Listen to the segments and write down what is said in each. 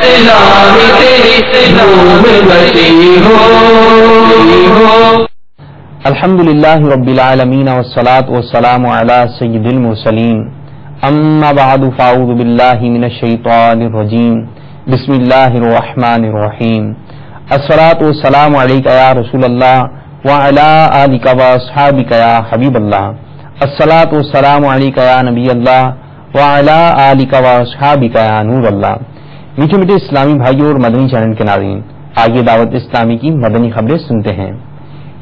اسلام تیری روح بسی ہو. الحمدللہ رب العالمین والصلاة والسلام علی سید المرسلین. اما بعد فاعوذ باللہ من الشیطان الرجیم. بسم اللہ الرحمن الرحیم. الصلاة والسلام علیک یا رسول اللہ وعلی آلک واصحابک یا حبیب اللہ. الصلاة والسلام علیک یا نبی اللہ وعلی آلک واصحابک یا نور اللہ. میٹھے میٹھے اسلامی بھائیوں اور مدنی چینل کے ناظرین، آئیے دعوت اسلامی کی مدنی خبریں سنتے ہیں.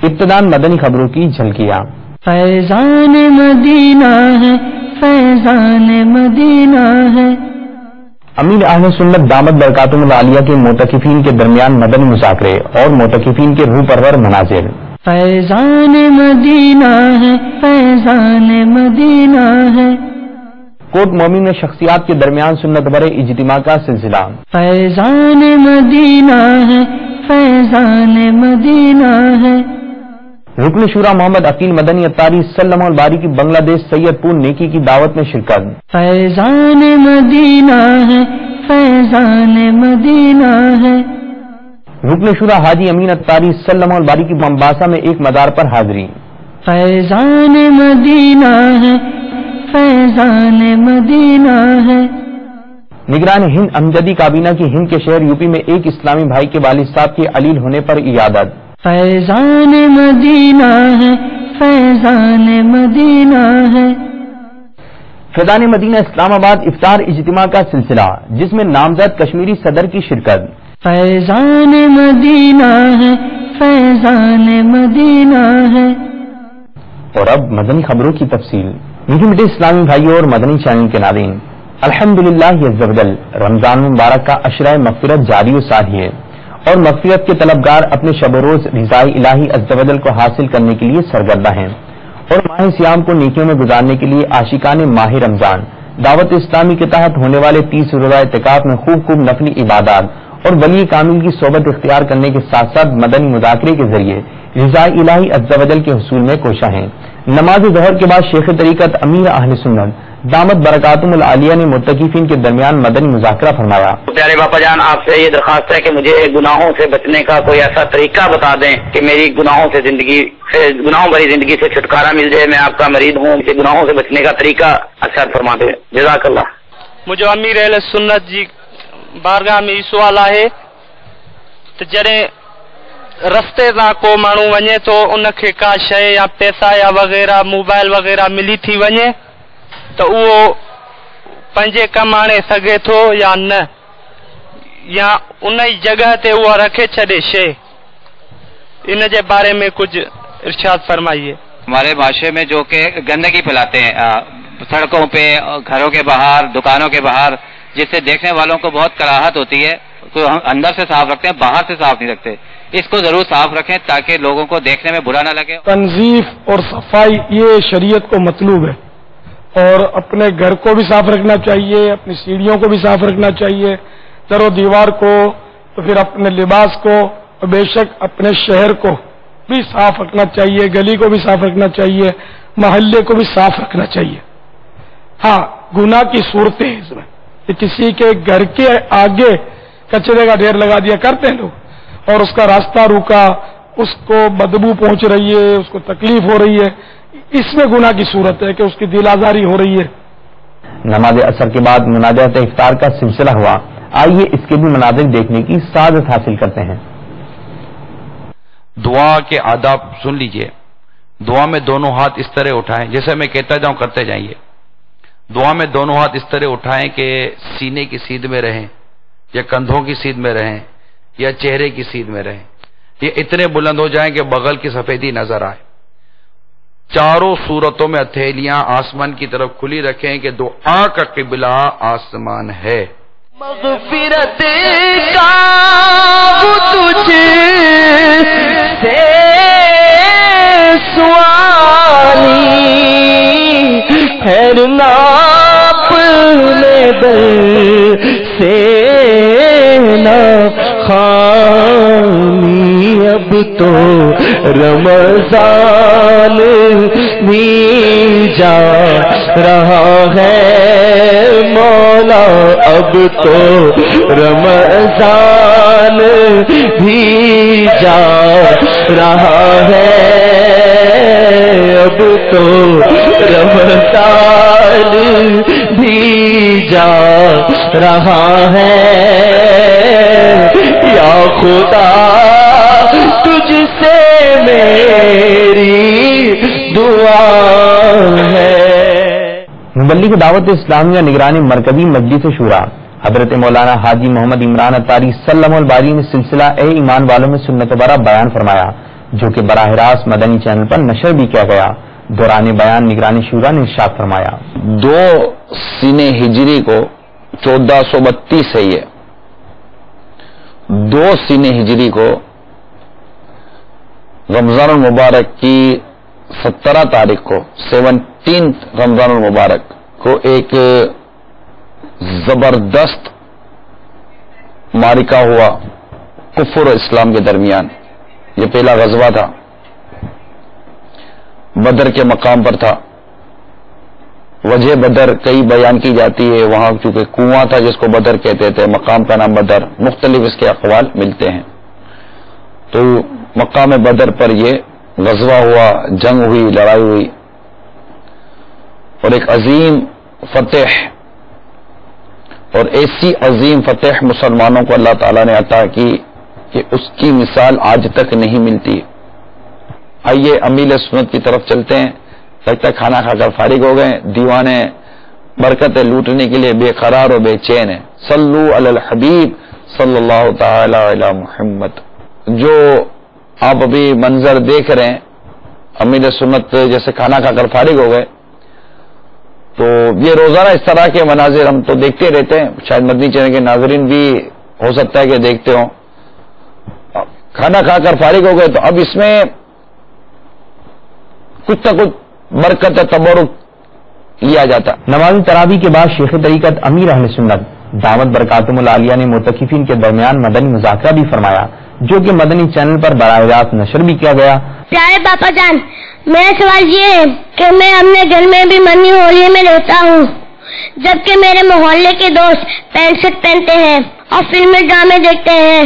ابتداءً مدنی خبروں کی جھلکیاں. فیضان مدینہ ہے، فیضان مدینہ ہے. امیر اہل سنت دامت برکاتہم العالیہ کے معتکفین کے درمیان مدنی مذاکرے اور معتکفین کے روح پرور مناظر. فیضان مدینہ ہے، فیضان مدینہ ہے. کوٹ مومن میں شخصیات کے درمیان سنت بر اجتماع کا سلسلہ. فیضان مدینہ ہے، فیضان مدینہ ہے. رکن شورا محمد عقیل مدنی اتاری سلم الباری کی بنگلہ دیش سید پور نیکی کی دعوت میں شرکت. فیضان مدینہ ہے، فیضان مدینہ ہے. رکن شورا حاجی امین اتاری سلم الباری کی ممباسا میں ایک مزار پر حاضری. فیضان مدینہ ہے، فیضان مدینہ ہے. نگران ہند امجدی کابینہ کی ہند کے شہر یوپی میں ایک اسلامی بھائی کے والد صاحب کے علیل ہونے پر عیادت. فیضان مدینہ ہے، فیضان مدینہ ہے. فیضان مدینہ اسلام آباد افطار اجتماع کا سلسلہ جس میں نامزد کشمیری صدر کی شرکت. فیضان مدینہ ہے، فیضان مدینہ ہے. اور اب مدنی خبروں کی تفصیل. میٹھے میٹھے اسلامی بھائیوں اور مدنی چینل کے ناظرین، الحمدللہ عز و جل رمضان مبارک کا عشرہ مغفرت جاری و ساری ہے اور مغفرت کے طلبگار اپنے شب و روز رضائے الہی عز و جل کو حاصل کرنے کے لیے سرگردہ ہیں اور ماہ سیام کو نیکیوں میں گزارنے کے لیے عاشقان ماہ رمضان دعوت اسلامی کے تحت ہونے والے 30 روزہ اعتکاف میں خوب نفلی عبادات اور ولی کامل کی صحبت اختیار کرنے کے ساتھ ساتھ مدنی مذاکرے کے ذریعے رضائے الہی عز و جل کے حصول میں کوشاں ہیں. نماز ظہر کے بعد شیخ طریقت امیر اہل سنت دامت برکاتہم العالیہ نے معتکفین کے درمیان مدنی مذاکرہ فرمایا. پیارے باپا جان، آپ سے یہ درخواست ہے کہ مجھے گناہوں سے بچنے کا کوئی ایسا طریقہ بتا دیں کہ میری گناہوں بھری زندگی سے چھٹکارا مل جائے. میں آپ کا مرید ہوں، کہ گناہوں سے بچنے کا طریقہ اثر فرما دیں. جزاک اللہ. مجھے امیر اہل سنت جی بارگاہ میں سوال ہے تو جڑے رستے سے کو مانو ونے تو ان کے کا شے یا پیسہ یا وغیرہ موبائل وغیرہ ملی تھی ونے تو وہ پنجے کم آنے سگے تو یا نہ، یا ان جگہ تے وہ رکھے چھڑے شے. ان کے بارے میں کچھ ارشاد فرمائیے. ہمارے معاشرے میں جو کہ گندگی پھیلاتے ہیں سڑکوں پہ، گھروں کے باہر، دکانوں کے باہر، جس سے دیکھنے والوں کو بہت کراہت ہوتی ہے. تو ہم اندر سے صاف رکھتے ہیں، باہر سے صاف نہیں رکھتے. اس کو ضرور صاف رکھیں تاکہ لوگوں کو دیکھنے میں برا نہ لگے. تنظیف اور صفائی یہ شریعت کو مطلوب ہے، اور اپنے گھر کو بھی صاف رکھنا چاہیے، اپنی سیڑھیوں کو بھی صاف رکھنا چاہیے، در و دیوار کو، تو پھر اپنے لباس کو، اور بے شک اپنے شہر کو بھی صاف رکھنا چاہیے، گلی کو بھی صاف رکھنا چاہیے، محلے کو بھی صاف رکھنا چاہیے. ہاں، گناہ کی صورتیں ہیں اس میں کہ کسی کے گھر کے آگے کچرے کا ڈھیر لگا دیا کرتے ہیں لوگ، اور اس کا راستہ روکا، اس کو بدبو پہنچ رہی ہے، اس کو تکلیف ہو رہی ہے. اس میں گناہ کی صورت ہے کہ اس کی دل آزاری ہو رہی ہے. نماز عصر کے بعد مناجات افطار کا سلسلہ ہوا. آئیے اس کے بھی مناظر دیکھنے کی سعادت حاصل کرتے ہیں. دعا کے آداب سن لیجئے. دعا میں دونوں ہاتھ اس طرح اٹھائیں، جیسے میں کہتا جاؤں کرتے جائیے. دعا میں دونوں ہاتھ اس طرح اٹھائیں کہ سینے کی سیدھ میں رہیں یا کندھوں کی سیدھ میں رہیں یا چہرے کی سیدھ میں رہیں. یہ اتنے بلند ہو جائیں کہ بغل کی سفیدی نظر آئے. چاروں صورتوں میں ہتھیلیاں آسمان کی طرف کھلی رکھیں کہ دعا کا قبلہ آسمان ہے. مغفرت کا تجھ سے سوالی ٹھہرنا اپنے در سے نہ خالی. اب تو رمضان بھی جا رہا ہے مولا اب تو رمضان بھی جا رہا ہے، اب تو رمضان بھی جا رہا ہے، یا خدا تجھ سے میری دعا ہے۔ مبلغ دعوت اسلامیہ نگران مرکزی مجلس شورا حضرت مولانا حاجی محمد عمران اتاری سلم الباری نے سلسلہ اے ایمان والوں میں سنت برا بیان فرمایا، جو کہ براہ راست مدنی چینل پر نشر بھی کیا گیا۔ دوران بیان نگران شورا نے ارشاد فرمایا، 2 سینہ ہجری کو 1432 ہے، یہ 2 سینہ ہجری کو رمضان المبارک کی 17 تاریخ کو 17 رمضان المبارک کو ایک زبردست معرکہ ہوا کفر و اسلام کے درمیان۔ یہ پہلا غزوہ تھا، بدر کے مقام پر تھا۔ وجہ بدر کئی بیان کی جاتی ہے، وہاں چونکہ کنواں تھا جس کو بدر کہتے تھے، مقام کا نام بدر، مختلف اس کے اقوال ملتے ہیں۔ تو مقام بدر پر یہ غزوہ ہوا، جنگ ہوئی، لڑائی ہوئی، اور ایک عظیم فتح، اور ایسی عظیم فتح مسلمانوں کو اللہ تعالیٰ نے عطا کی کہ اس کی مثال آج تک نہیں ملتی۔ آئیے امیل سنت کی طرف چلتے ہیں، لگتا ہے کھانا کھا کر فارغ ہو گئے، دیوانے برکتیں لوٹنے کے لیے بے قرار و بے چین ہیں۔ صلو علی الحبیب صلی اللہ تعالی علی محمد۔ جو آپ ابھی منظر دیکھ رہے ہیں امیل سنت جیسے کھانا کھا کر فارغ ہو گئے، تو یہ روزانہ اس طرح کے مناظر ہم تو دیکھتے رہتے ہیں، شاید مدنی چینل کے ناظرین بھی ہو سکتا ہے کہ دیکھتے ہوں۔ کھانا کھا کر فارغ ہو گئے تو اب اس میں کچھ نہ کچھ برکت تبرک لیا جاتا۔ نماز تراویح کے بعد شیخ طریقت امیر اہل سنت دعوت برکاتہم العالیہ نے معتکفین کے درمیان مدنی مذاکرہ بھی فرمایا، جو کہ مدنی چینل پر براہ راست نشر بھی کیا گیا۔ پیارے باپا جان، میرا سوال یہ ہے کہ میں اپنے گھر میں بھی منی ہولی میں رہتا ہوں، جبکہ میرے محلے کے دوست پینٹ شرٹ پہنتے ہیں اور فلمی ڈرامے دیکھتے ہیں۔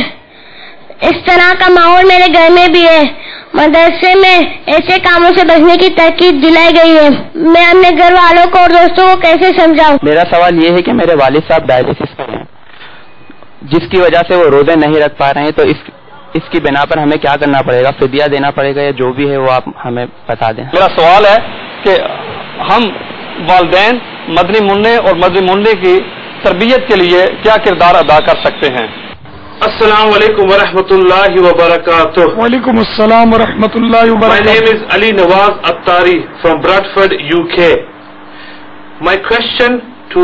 اس طرح کا ماحول میرے گھر میں بھی ہے۔ مدرسے میں ایسے کاموں سے بچنے کی تاکید دلائی گئی ہے، میں اپنے گھر والوں کو اور دوستوں کو کیسے سمجھاؤں؟ میرا سوال یہ ہے کہ میرے والد صاحب ڈائلسس پر ہیں، جس کی وجہ سے وہ روزے نہیں رکھ پا رہے ہیں، تو اس کی بنا پر ہمیں کیا کرنا پڑے گا؟ فدیہ دینا پڑے گا یا جو بھی ہے وہ آپ ہمیں بتا دیں۔ میرا سوال ہے کہ ہم والدین مدنی منع اور مدنی منع کی تربیت کے لیے کیا کردار ادا کر سکتے ہیں؟ السلام علیکم ورحمۃ اللہ وبرکاتہ۔ وعلیکم السلام ورحمۃ اللہ وبرکاتہ۔ My name is Ali Nawaz Attari from Bradford, UK. My question to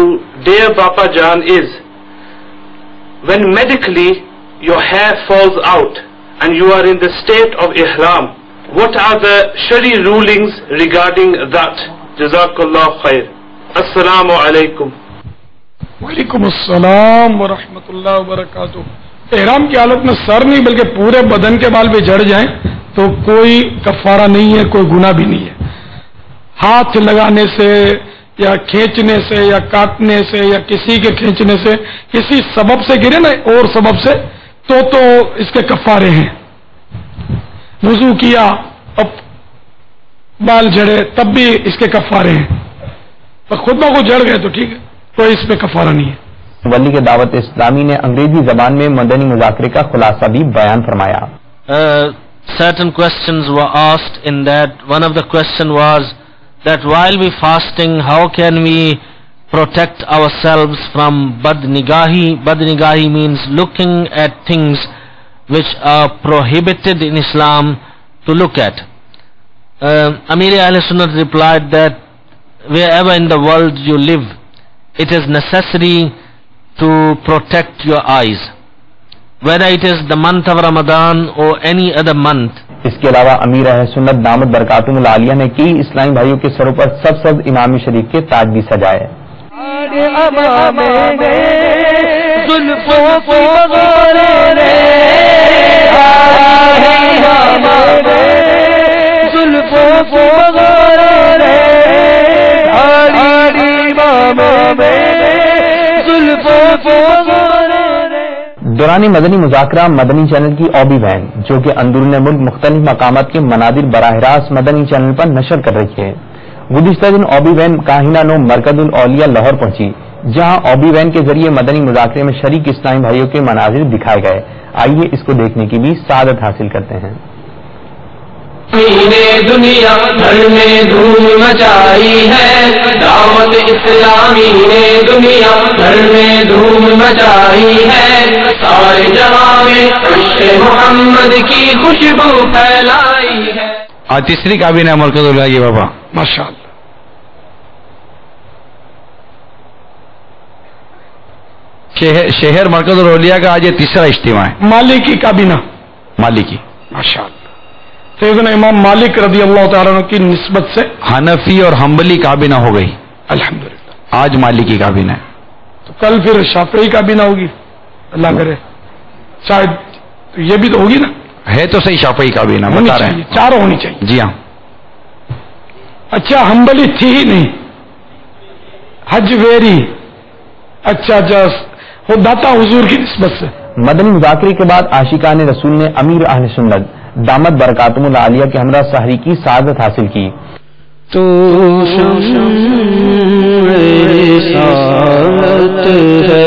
dear Bapa Jan is, when medically your hair falls out and you are in the state of ihram, what are the shari rulings regarding that? Jazakallah khair. Assalamu alaikum. وعلیکم السلام ورحمۃ اللہ وبرکاتہ۔ احرام کی حالت میں سر نہیں بلکہ پورے بدن کے بال بھی جھڑ جائیں تو کوئی کفارہ نہیں ہے، کوئی گناہ بھی نہیں ہے۔ ہاتھ لگانے سے یا کھینچنے سے یا کاٹنے سے یا کسی کے کھینچنے سے، کسی سبب سے گرے نا اور سبب سے تو اس کے کفارے ہیں۔ وضو کیا اب بال جھڑے تب بھی اس کے کفارے ہیں، تو خود بخود جھڑ گئے تو ٹھیک ہے، تو اس پہ کفارہ نہیں ہے۔ ولی کے دعوت اسلامی نے انگریزی زبان میں مدنی مذاکرے کا خلاصہ بھی بیان فرمایا۔ Certain questions were asked in that. One of the question was that while we fasting, how can we protect ourselves from badnigahi? Badnigahi means looking at things which are prohibited in Islam to look at. Amir Ahl Sunnat replied that wherever in the world you live, it is necessary to protect your eyes, whether it is the month of Ramadan or any other month. اس کے علاوہ امیر اہل سنت دامت برکاتہم العالیہ نے کی اسلامی بھائیوں کے سروں پر سب امام شریف کے تاج بھی سجائے۔ دوران مدنی مذاکرہ مدنی چینل کی آبی وین جو کہ اندرون ملک مختلف مقامات کے مناظر براہ راست مدنی چینل پر نشر کر رہی ہے. گزشتہ دن آبی وین کاہینہ نو مرکز الاولیاء لاہور پہنچی، جہاں آبی وین کے ذریعے مدنی مذاکرے میں شریک اسلامی بھائیوں کے مناظر دکھائے گئے. آئیے اس کو دیکھنے کی بھی سعادت حاصل کرتے ہیں. دنیا بھر میں دھوم مچائی ہے، دعوت اسلامی نے دنیا بھر میں دھوم مچائی ہے، سارے جہاں میں عشق محمد کی خوشبو پھیلائی ہے. آج تیسری کابینہ مرکز الاولیاء بابا ماشاء اللہ. شہر مرکز الاولیاء کا آج یہ تیسرا اجتماع ہے. مالکی کابینہ مالکی ماشاء اللہ. سیدنا امام مالک رضی اللہ تعالیٰ عنہ کی نسبت سے حنفی اور حنبلی کابینہ ہو گئی، الحمدللہ. آج مالکی کابینہ ہے. تو کل پھر شافعی کابینہ ہوگی، اللہ کرے شاید. تو یہ بھی تو ہوگی نا؟ ہے تو صحیح شافعی کابینہ بتا رہے ہیں. چاروں ہونی چاہیے. جی ہاں. اچھا حنبلی تھی ہی نہیں، حج ویری. اچھا وہ داتا حضور کی نسبت سے. مدنی مذاکرے کے بعد عاشقان رسول نے امیر اہل سنت دامت برکاتہم العالیہ کے ہمراہ سحری کی سعادت حاصل کی. تو رسالت ہے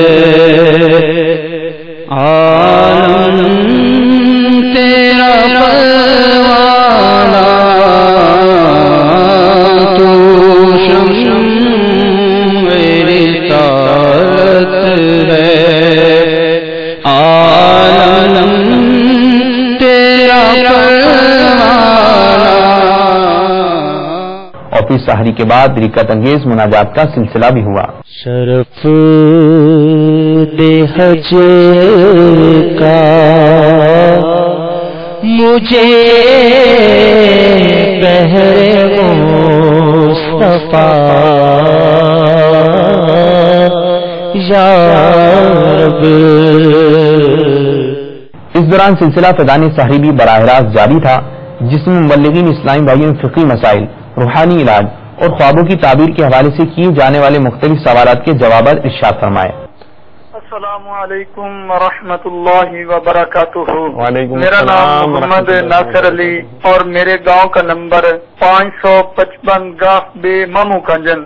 عالم تیرا پروانہ، تو شمع رسالت ہے عالم تیرا اور پھر سحری کے بعد رکعت انگیز مناجات کا سلسلہ بھی ہوا. شرف دے حج کا مجھے بہر مصطفیٰ یا رب. اس دوران سلسلہ فیضان سحری بھی براہ راست جاری تھا، جس میں مبلغین اسلامی بھائیوں نے فقہی مسائل، روحانی علاج اور خوابوں کی تعبیر کے حوالے سے کیے جانے والے مختلف سوالات کے جوابات ارشاد فرمائے. السلام علیکم ورحمۃ اللہ وبرکاتہ. میرا نام محمد ناصر علی اور میرے گاؤں کا نمبر 555 گاف بے مامو کنجن.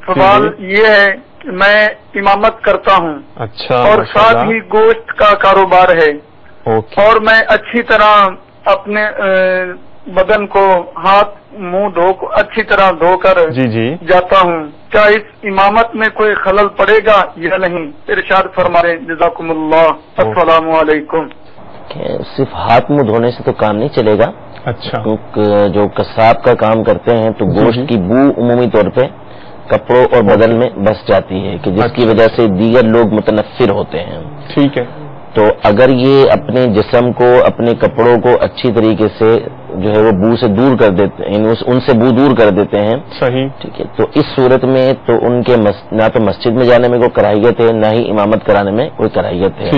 سوال یہ ہے کہ میں امامت کرتا ہوں. اچھا. اور ساتھ ہی گوشت کا کاروبار ہے. اور میں اچھی طرح اپنے بدن کو ہاتھ منہ اچھی طرح دھو کر جاتا ہوں. کیا اس امامت میں کوئی خلل پڑے گا یا نہیں؟ ارشاد فرمائیں جزاکم اللہ. السلام علیکم. صرف ہاتھ منہ دھونے سے تو کام نہیں چلے گا. اچھا. جو قصاب کا کام کرتے ہیں تو گوشت کی بو عمومی طور پہ کپڑوں اور بدن میں بس جاتی ہے کہ جس کی وجہ سے دیگر لوگ متنفر ہوتے ہیں. ٹھیک ہے. تو اگر یہ اپنے جسم کو اپنے کپڑوں کو اچھی طریقے سے جو ہے وہ بو سے دور کر دیتے ہیں، ان سے بو دور کر دیتے ہیں. صحیح. ٹھیک ہے. تو اس صورت میں تو ان کے نہ تو مسجد میں جانے میں کوئی کراہیت ہے، نہ ہی امامت کرانے میں کوئی کراہیت ہے.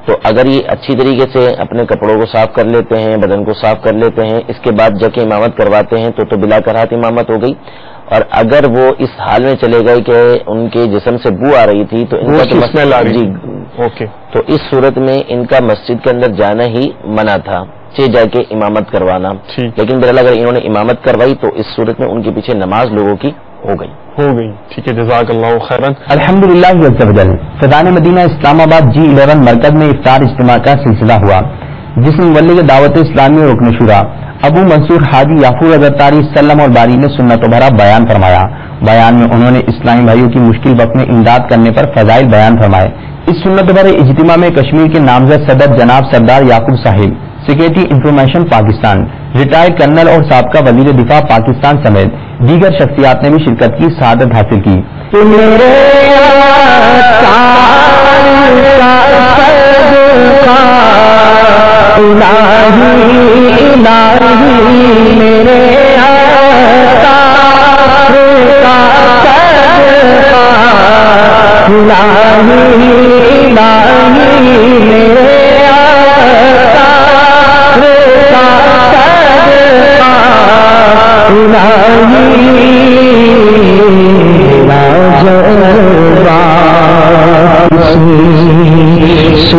تو اگر یہ اچھی طریقے سے اپنے کپڑوں کو صاف کر لیتے ہیں، بدن کو صاف کر لیتے ہیں، اس کے بعد جا کے امامت کرواتے ہیں تو بلا کراہت امامت ہو گئی. اور اگر وہ اس حال میں چلے گئے کہ ان کے جسم سے بو آ رہی تھی تو ان کا تو اس صورت میں ان کا مسجد کے اندر جانا ہی منع تھا، جا کے امامت کروانا. لیکن بہرحال اگر انہوں نے امامت کروائی تو اس صورت میں ان کے پیچھے نماز لوگوں کی ہو گئی. ٹھیک ہے. جزاک اللہ خیرن. الحمدللہ فیضان مدینہ اسلام آباد G11 مرکز میں افطار اجتماع کا سلسلہ ہوا، جس میں مبلغ دعوت اسلامی اور رکن شورا ابو منصور حاجی یافور اظہرطاری سلم اور باری نے سنت و بھرا بیان فرمایا. بیان میں انہوں نے اسلامی بھائیوں کی مشکل وقت میں امداد کرنے پر فضائل بیان فرمائے. اس سنت و بھرے اجتماع میں کشمیر کے نامزد صدر جناب سردار یعقوب صاحب، secretary information Pakistan, retired colonel اور سابقہ وزیر دفاع پاکستان سمیت دیگر شخصیات نے بھی شرکت کی سعادت حاصل کی.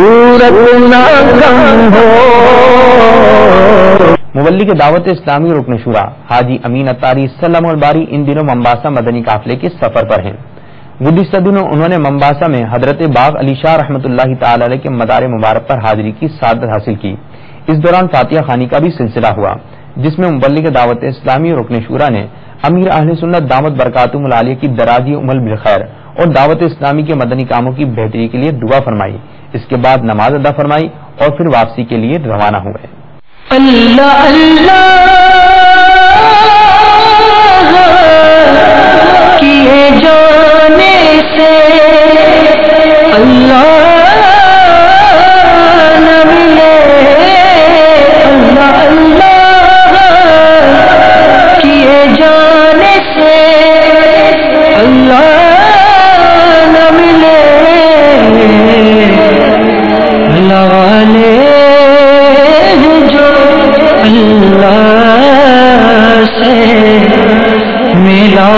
صورت نہ کم ہو. مبلغ دعوت اسلامی رکن شورا حاجی امین اتاری سلم الباری ان دنوں ممباسا مدنی قافلے کے سفر پر ہیں. گزشتہ دنوں انہوں نے ممباسا میں حضرت باغ علی شاہ رحمۃ اللہ تعالی علیہ کے مدار مبارک پر حاضری کی سعادت حاصل کی. اس دوران فاتحہ خوانی کا بھی سلسلہ ہوا جس میں مبلغ دعوت اسلامی رکن شورا نے امیر اہل سنت دامت برکاتہم العالیہ کی دراجی عمل بالخیر اور دعوت اسلامی کے مدنی کاموں کی بہتری کے لیے دعا فرمائی. اس کے بعد نماز ادا فرمائی اور پھر واپسی کے لیے روانہ ہوئے. اللہ اللہ کیے جانے سے اللہ نہ ملے. اللہ اللہ کیے جانے سے اللہ نہ ملے. اللہ والے جو اللہ سے ملا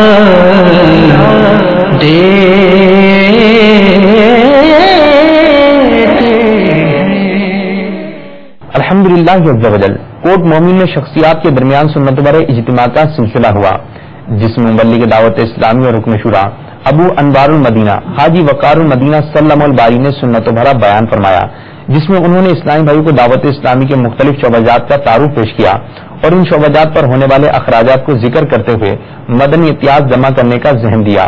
الحمدللہ عز و جل کوٹ مومن میں شخصیات کے درمیان سنت برے اجتماع کا سلسلہ ہوا جس میں مبلغ دعوت اسلامی اور رکن شورا ابو انوار المدینہ حاجی وقار المدینہ سلم الباری نے سنت بھرا بیان فرمایا جس میں انہوں نے اسلامی بھائیوں کو دعوت اسلامی کے مختلف شعبجات کا تعارف پیش کیا اور ان شعبجات پر ہونے والے اخراجات کو ذکر کرتے ہوئے مدنی امتیاز جمع کرنے کا ذہن دیا.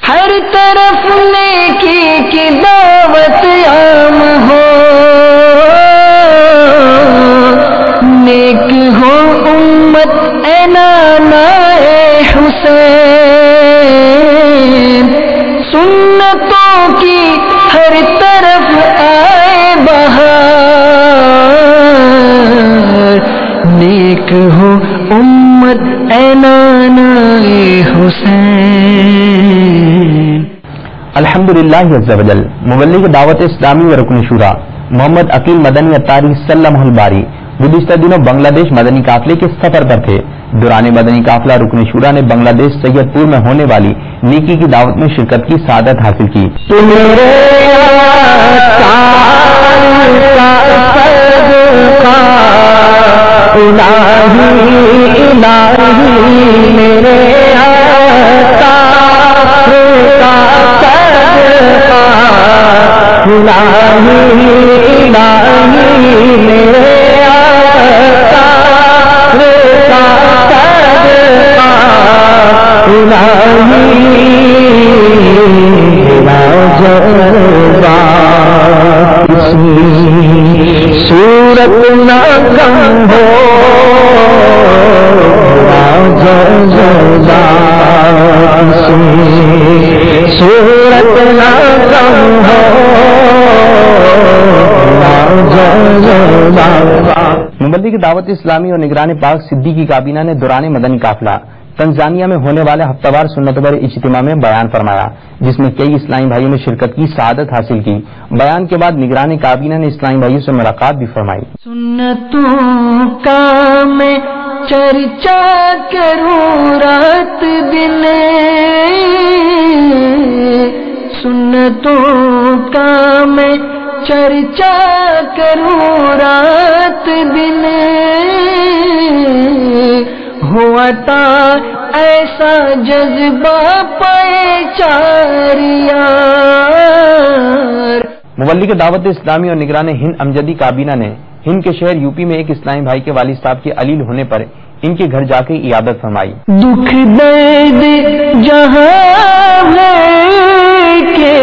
ہر طرف نیکی کی دعوت عام ہو, نیک ہو امت اے نانا حسین. سنتوں کی ہر طرف آئے بہار, نیک ہو امت اے نانا حسین. الحمدللہ عز و جل مبلغ دعوت اسلامی و رکن شورا محمد عقیل مدنی اتاری سلم الباری گزشتہ دنوں بنگلہ دیش مدنی قافلے کے سفر پر تھے. دوران مدنی قافلہ رکن شورا نے بنگلہ دیش سید پور میں ہونے والی نیکی کی دعوت میں شرکت کی سعادت حاصل کی. صورت نہ کم ہو صورت نہ کم ہو. مبلغ دعوت اسلامی اور نگران پاک صدیقی کابینہ نے دوران مدنی قافلہ تنزانیہ میں ہونے والے ہفتہ وار سنت بر اجتماع میں بیان فرمایا جس میں کئی اسلامی بھائیوں نے شرکت کی سعادت حاصل کی. بیان کے بعد نگران کابینہ نے اسلامی بھائیوں سے ملاقات بھی فرمائی. سنتوں کا میں چرچا کروں رات دن, سنتوں کا میں چرچا کروں رات دن. ہوا تھا ایسا جذبہ پہچاریار. مبلغ دعوت اسلامی اور نگران ہند امجدی کابینہ نے ہند کے شہر یوپی میں ایک اسلامی بھائی کے والد صاحب کے علیل ہونے پر ان کے گھر جا کے عیادت فرمائی. دکھ درد جہاں ہے کہ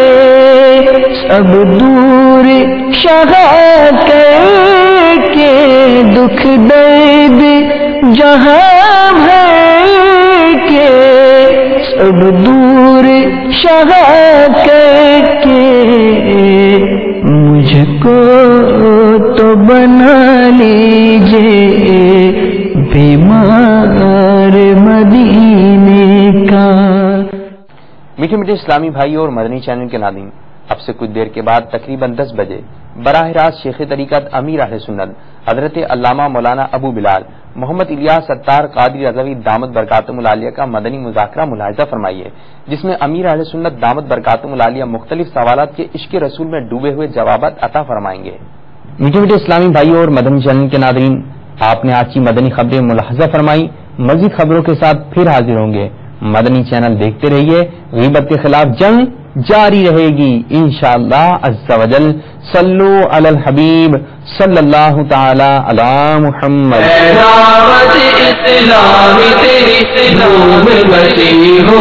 سب دور شاہ کر کے, دکھ درد جہاں ہے کہ سب دور شاہ کر کے, مجھ کو تو بنا لیجیے بیمار مدینے کا. میٹھے میٹھے اسلامی بھائی اور مدنی چینل کے ناظرین, اب سے کچھ دیر کے بعد تقریباً 10 بجے براہ راست شیخ طریقت امیر اہل سنت حضرت علامہ مولانا ابو بلال محمد الیاس ستار قادری رضوی دامت برکاتہم العالیہ کا مدنی مذاکرہ ملاحظہ فرمائیے، جس میں امیر اہل سنت دامت برکاتہم العالیہ مختلف سوالات کے عشق رسول میں ڈوبے ہوئے جوابات عطا فرمائیں گے۔ میٹھے میٹھے اسلامی بھائیوں اور مدنی چینل کے ناظرین، آپ نے آج کی مدنی خبریں ملاحظہ فرمائی، مزید خبروں کے ساتھ پھر حاضر ہوں گے۔ مدنی چینل دیکھتے رہیے، غیبت کے خلاف جنگ جاری رہے گی انشاءاللہ عز و جل۔ صلو علی الحبیب صلی اللہ تعالی علی محمد۔ دعوت اسلامی تیری سلام بچی ہو